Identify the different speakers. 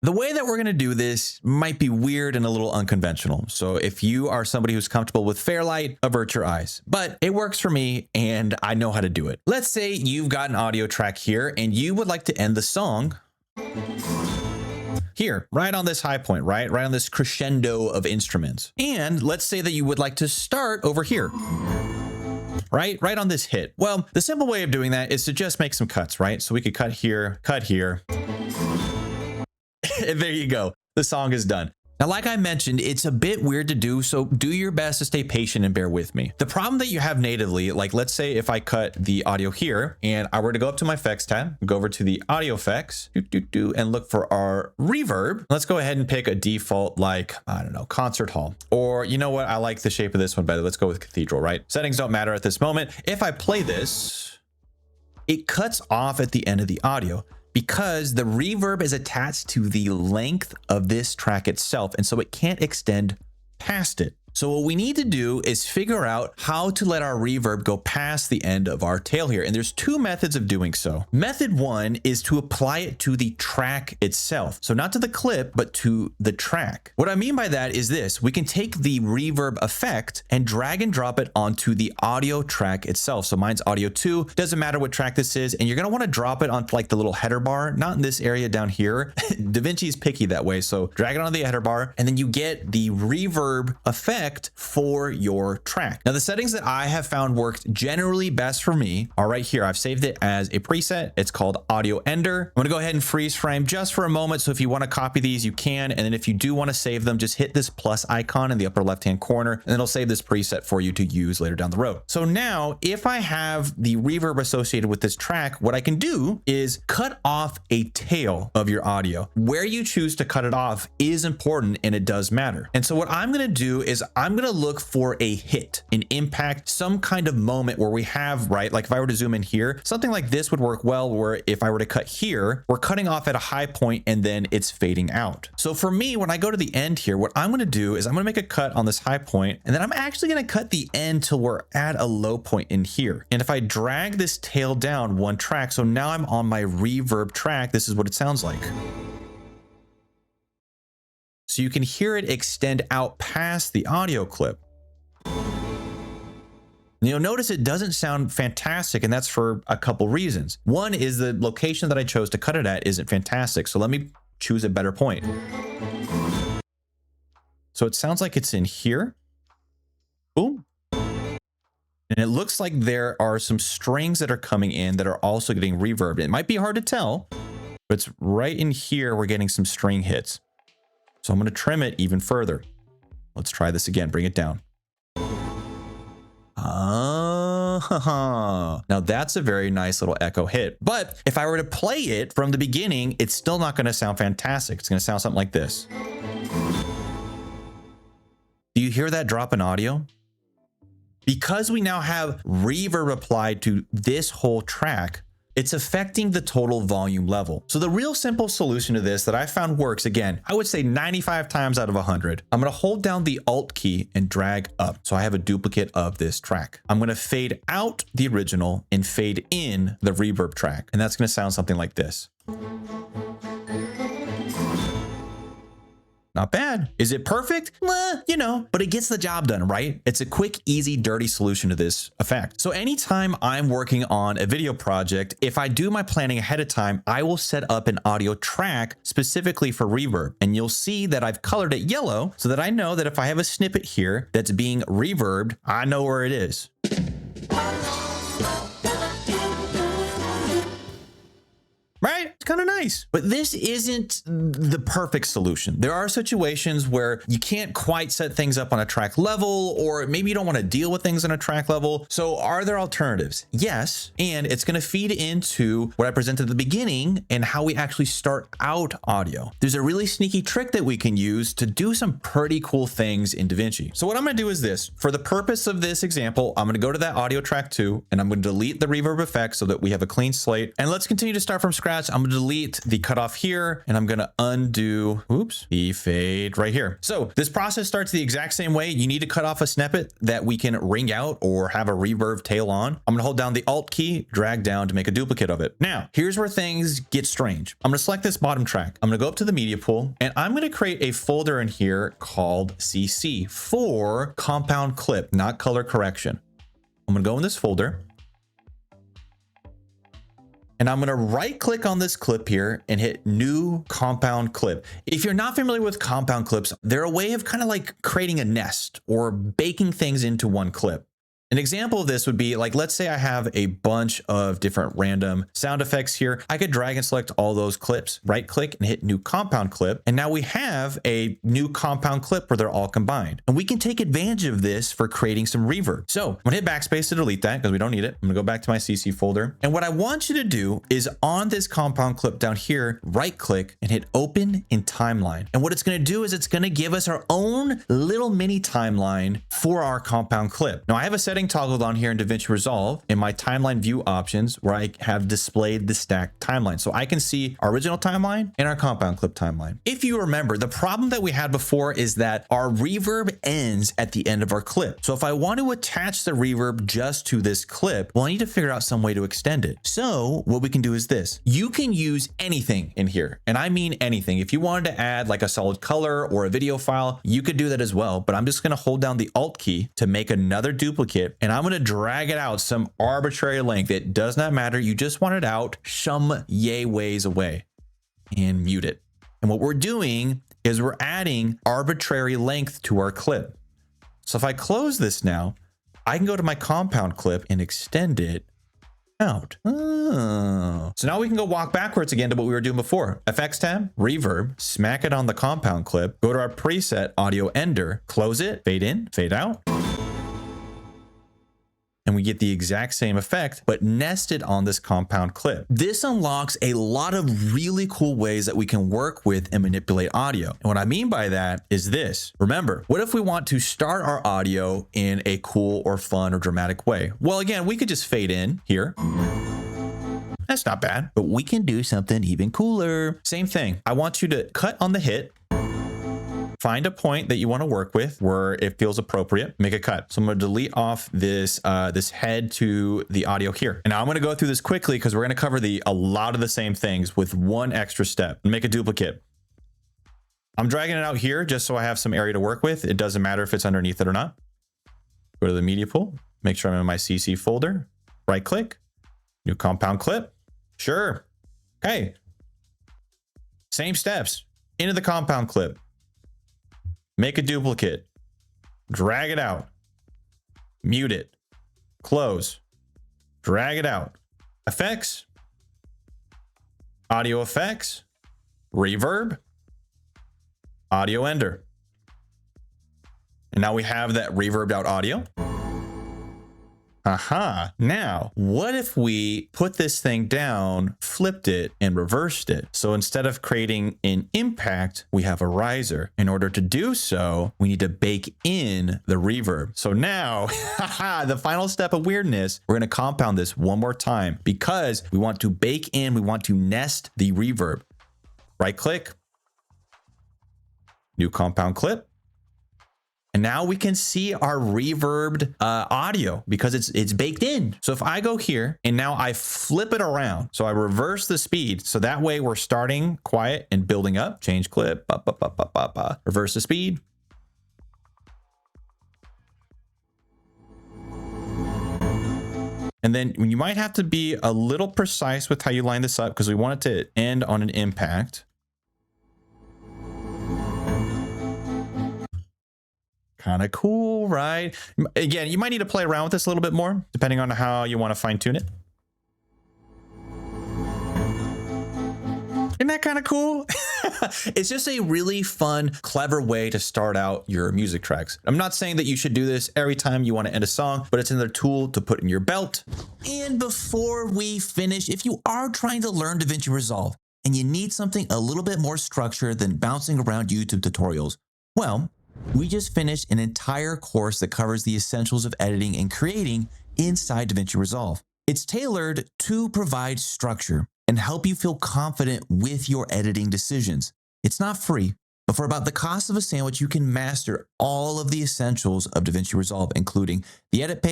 Speaker 1: The way that we're going to do this might be weird and a little unconventional. So if you are somebody who's comfortable with Fairlight, avert your eyes. But it works for me and I know how to do it. Let's say you've got an audio track here and you would like to end the song here, right on this high point, right on this crescendo of instruments. And let's say that you would like to start over here. Right on this hit. Well, the simple way of doing that is to just make some cuts, right? So we could cut here. There you go. The song is done. Now, like I mentioned, it's a bit weird to do, so do your best to stay patient and bear with me. The problem that you have natively, like let's say if I cut the audio here and I were to go up to my effects tab, go over to the audio effects, and look for our reverb. Let's go ahead and pick a default like, I don't know, concert hall. Or you know what? I like the shape of this one better. Let's go with cathedral, right? Settings don't matter at this moment. If I play this, it cuts off at the end of the audio, because the reverb is attached to the length of this track itself, and so it can't extend past it. So what we need to do is figure out how to let our reverb go past the end of our tail here. And there's two methods of doing so. Method one is to apply it to the track itself. So not to the clip, but to the track. What I mean by that is this: we can take the reverb effect and drag and drop it onto the audio track itself. So mine's audio 2, doesn't matter what track this is. And you're gonna wanna drop it onto like the little header bar, not in this area down here. DaVinci is picky that way. So drag it onto the header bar and then you get the reverb effect for your track. Now, the settings that I have found worked generally best for me are right here. I've saved it as a preset. It's called Audio Ender. I'm gonna go ahead and freeze frame just for a moment. So if you wanna copy these, you can. And then if you do wanna save them, just hit this plus icon in the upper left-hand corner, and it'll save this preset for you to use later down the road. So now, if I have the reverb associated with this track, what I can do is cut off a tail of your audio. Where you choose to cut it off is important, and it does matter. And so what I'm gonna do is I'm gonna look for a hit, an impact, some kind of moment where we have, right? Like if I were to zoom in here, something like this would work well, where if I were to cut here, we're cutting off at a high point and then it's fading out. So for me, when I go to the end here, what I'm gonna do is I'm gonna make a cut on this high point, and then I'm actually gonna cut the end till we're at a low point in here. And if I drag this tail down one track, so now I'm on my reverb track, this is what it sounds like. So you can hear it extend out past the audio clip. You'll notice it doesn't sound fantastic, and that's for a couple reasons. One is the location that I chose to cut it at isn't fantastic, so let me choose a better point. So it sounds like it's in here. Boom. And it looks like there are some strings that are coming in that are also getting reverbed. It might be hard to tell, but it's right in here we're getting some string hits. So I'm going to trim it even further. Let's try this again. Bring it down. Now that's a very nice little echo hit. But if I were to play it from the beginning, it's still not going to sound fantastic. It's going to sound something like this. Do you hear that drop in audio? Because we now have reverb applied to this whole track, it's affecting the total volume level. So the real simple solution to this that I found works, again, I would say 95 times out of 100, I'm gonna hold down the Alt key and drag up. So I have a duplicate of this track. I'm gonna fade out the original and fade in the reverb track. And that's gonna sound something like this. Not bad. Is it perfect? You know, but it gets the job done, right? It's a quick, easy, dirty solution to this effect. So anytime I'm working on a video project, if I do my planning ahead of time, I will set up an audio track specifically for reverb. And you'll see that I've colored it yellow so that I know that if I have a snippet here that's being reverbed, I know where it is. Right? It's kind of nice. But this isn't the perfect solution. There are situations where you can't quite set things up on a track level, or maybe you don't want to deal with things on a track level. So are there alternatives? Yes. And it's going to feed into what I presented at the beginning and how we actually start out audio. There's a really sneaky trick that we can use to do some pretty cool things in DaVinci. So what I'm going to do is this. For the purpose of this example, I'm going to go to that audio track 2, and I'm going to delete the reverb effect so that we have a clean slate. And let's continue to start from scratch. I'm going to delete the cutoff here, and I'm going to undo, oops, the fade right here. So this process starts the exact same way. You need to cut off a snippet that we can ring out or have a reverb tail on. I'm going to hold down the Alt key, drag down to make a duplicate of it. Now, here's where things get strange. I'm going to select this bottom track. I'm going to go up to the media pool, and I'm going to create a folder in here called CC for compound clip, not color correction. I'm going to go in this folder, and I'm going to right click on this clip here and hit new compound clip. If you're not familiar with compound clips, they're a way of kind of like creating a nest or baking things into one clip. An example of this would be like, let's say I have a bunch of different random sound effects here. I could drag and select all those clips, right click and hit new compound clip. And now we have a new compound clip where they're all combined. And we can take advantage of this for creating some reverb. So I'm gonna hit backspace to delete that because we don't need it. I'm gonna go back to my CC folder. And what I want you to do is on this compound clip down here, right click and hit open in timeline. And what it's gonna do is it's gonna give us our own little mini timeline for our compound clip. Now I have a setting toggled on here in DaVinci Resolve in my timeline view options where I have displayed the stacked timeline. So I can see our original timeline and our compound clip timeline. If you remember, the problem that we had before is that our reverb ends at the end of our clip. So if I want to attach the reverb just to this clip, well, I need to figure out some way to extend it. So what we can do is this. You can use anything in here, and I mean anything. If you wanted to add like a solid color or a video file, you could do that as well. But I'm just going to hold down the Alt key to make another duplicate, and I'm going to drag it out some arbitrary length. It does not matter. You just want it out some yay ways away and mute it. And what we're doing is we're adding arbitrary length to our clip. So if I close this now, I can go to my compound clip and extend it out. Oh. So now we can go walk backwards again to what we were doing before. FX tab, reverb, smack it on the compound clip, go to our preset audio ender, close it, fade in, fade out. And we get the exact same effect, but nested on this compound clip. This unlocks a lot of really cool ways that we can work with and manipulate audio. And what I mean by that is this. Remember, what if we want to start our audio in a cool or fun or dramatic way? Well, again, we could just fade in here. That's not bad, but we can do something even cooler. Same thing. I want you to cut on the hit. Find a point that you want to work with where it feels appropriate, make a cut. So I'm going to delete off this this head to the audio here. And now I'm going to go through this quickly because we're going to cover a lot of the same things with one extra step. Make a duplicate. I'm dragging it out here just so I have some area to work with. It doesn't matter if it's underneath it or not. Go to the media pool, make sure I'm in my CC folder, right click, new compound clip. Sure. Okay. Same steps into the compound clip. Make a duplicate, drag it out, mute it, close, drag it out. Effects, audio effects, reverb, audio ender. And now we have that reverbed out audio. Aha. Now, what if we put this thing down, flipped it, and reversed it? So instead of creating an impact, we have a riser. In order to do so, we need to bake in the reverb. So now, the final step of weirdness, we're going to compound this one more time because we want to bake in, we want to nest the reverb. Right click, new compound clip. And now we can see our reverbed audio because it's baked in. So if I go here and now I flip it around, so I reverse the speed. So that way we're starting quiet and building up. Change clip, reverse the speed. And then you might have to be a little precise with how you line this up because we want it to end on an impact. Kind of cool, right? Again, you might need to play around with this a little bit more, depending on how you want to fine tune it. Isn't that kind of cool? It's just a really fun, clever way to start out your music tracks. I'm not saying that you should do this every time you want to end a song, but it's another tool to put in your belt. And before we finish, if you are trying to learn DaVinci Resolve and you need something a little bit more structured than bouncing around YouTube tutorials, well, we just finished an entire course that covers the essentials of editing and creating inside DaVinci Resolve. It's tailored to provide structure. and help you feel confident with your editing decisions. It's not free, but for about the cost of a sandwich, you can master all of the essentials of DaVinci Resolve, including the edit page,